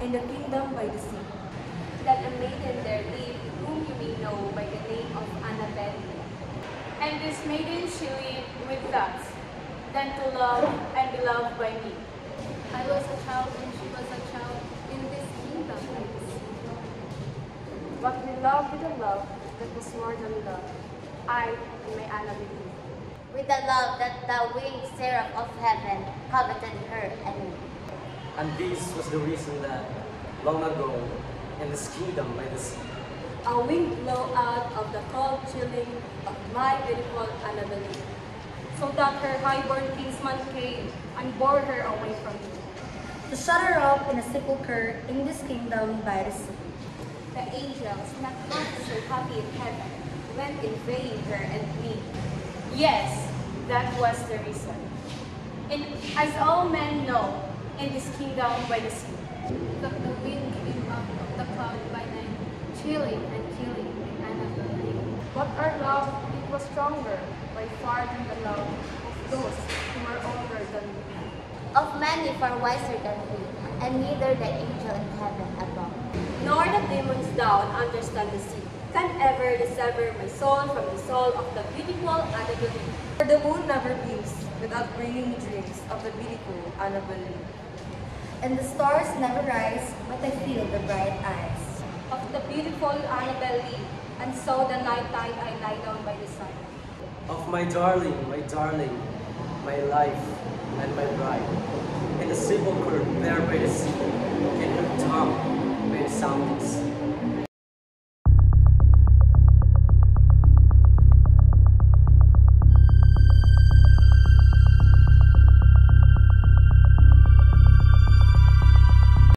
in the kingdom by the sea. That a maiden there lived whom you may know by the name of Annabelle. And this maiden she lived with thus, than to love and be loved by me. I was a child and she was a child in this kingdom by the sea. But we love with a love that was more than love, I and my Annabelle. With the love that the winged seraph of heaven coveted her and me. And this was the reason that, long ago, in this kingdom by the sea, A wind blew out of the cold chilling of my beautiful Annabelle, So that her highborn kinsman came and bore her away from me. To shut her up in a sepulchre in this kingdom by the sea. The angels, not half so happy in heaven, went inveighing her and me. Yes, that was the reason. And as all men know, in this kingdom by the sea, That the wind came up of the cloud by night, chilling and killing Annabelle. but our love, it was stronger by far than the love of those who were older than we. Of many far wiser than we, and neither the angel in heaven above. nor the demons down understand the sea, can ever dissever my soul from the soul of the beautiful Annabelle. For the moon never beams without bringing me dreams of the beautiful Annabelle. And the stars never rise, but I feel the bright eyes. Of the beautiful Annabelle, and so the night tide I lie down by the sun. of my darling, my life, and my bride, in the sepulchre there by the sea, in her tongue by the soundings.